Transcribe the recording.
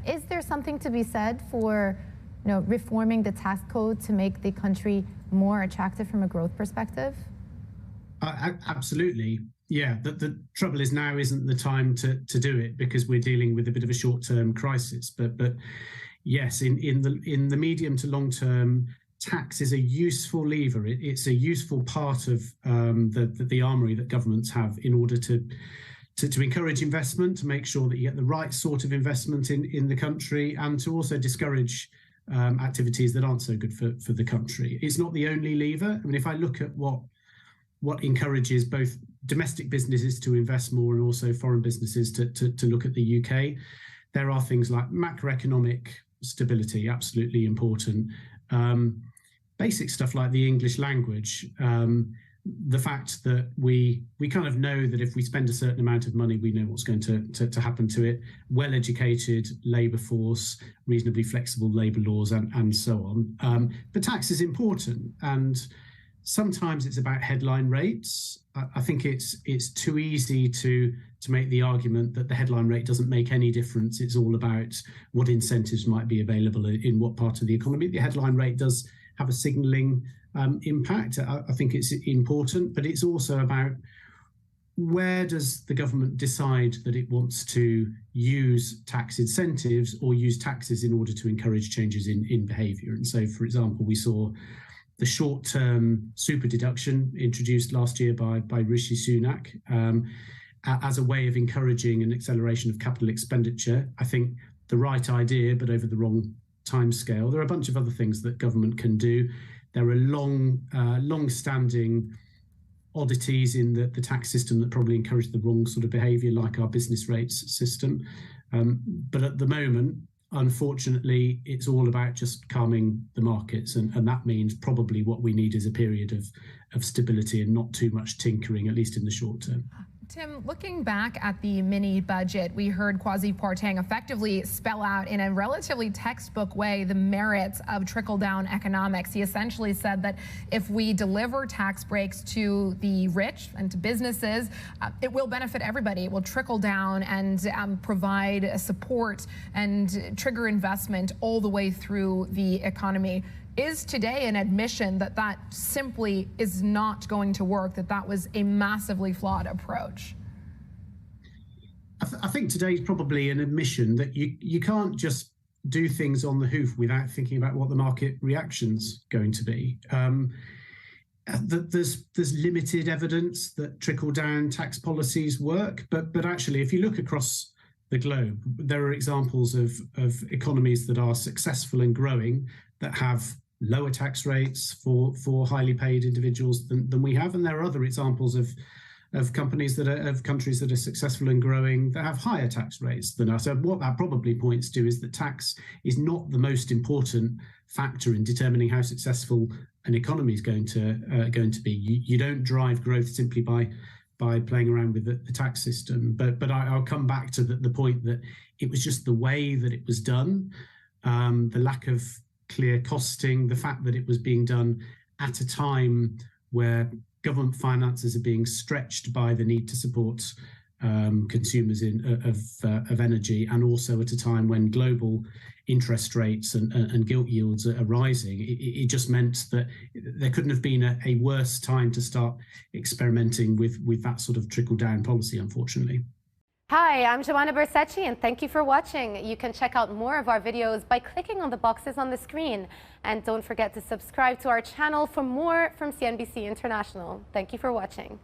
Is there something to be said for reforming the tax code to make the country more attractive from a growth perspective? Absolutely. Yeah, the trouble is now isn't the time to do it because we're dealing with a bit of a short-term crisis. But yes, in the medium to long term, tax is a useful lever. It's a useful part of the armoury that governments have in order to encourage investment, to make sure that you get the right sort of investment in the country, and to also discourage activities that aren't so good for the country. It's not the only lever. I mean, if I look at what encourages both domestic businesses to invest more and also foreign businesses to look at the UK, there are things like macroeconomic stability, absolutely important. Basic stuff like the English language, the fact that we kind of know that if we spend a certain amount of money, we know what's going to happen to it. Well-educated labour force, reasonably flexible labour laws, and so on. But tax is important, and sometimes it's about headline rates. I think it's too easy to make the argument that the headline rate doesn't make any difference. It's all about what incentives might be available in what part of the economy. The headline rate does have a signalling impact. I think it's important, but it's also about where does the government decide that it wants to use tax incentives or use taxes in order to encourage changes in behaviour. And so, for example, we saw the short-term super deduction introduced last year by Rishi Sunak as a way of encouraging an acceleration of capital expenditure. I think the right idea, but over the wrong timescale. There are a bunch of other things that government can do. There are long-standing oddities in the tax system that probably encourage the wrong sort of behaviour, like our business rates system. But at the moment, unfortunately, it's all about just calming the markets, and that means probably what we need is a period of stability and not too much tinkering, at least in the short term. Tim, looking back at the mini budget, we heard Kwasi Kwarteng effectively spell out in a relatively textbook way the merits of trickle-down economics. He essentially said that if we deliver tax breaks to the rich and to businesses, it will benefit everybody. It will trickle down and provide support and trigger investment all the way through the economy. Is today an admission that that simply is not going to work, that was a massively flawed approach? I think today is probably an admission that you can't just do things on the hoof without thinking about what the market reaction's going to be. There's limited evidence that trickle-down tax policies work, but actually, if you look across the globe, there are examples of economies that are successful and growing that have lower tax rates for highly paid individuals than we have, and there are other examples of countries that are successful and growing that have higher tax rates than us. So what that probably points to is that tax is not the most important factor in determining how successful an economy is going to be. You don't drive growth simply by playing around with the tax system. But I'll come back to the point that it was just the way that it was done, the lack of clear costing, the fact that it was being done at a time where government finances are being stretched by the need to support consumers of energy, and also at a time when global interest rates and gilt yields are rising. It just meant that there couldn't have been a worse time to start experimenting with that sort of trickle-down policy, unfortunately. Hi, I'm Joanna Bersecci, and thank you for watching. You can check out more of our videos by clicking on the boxes on the screen. And don't forget to subscribe to our channel for more from CNBC International. Thank you for watching.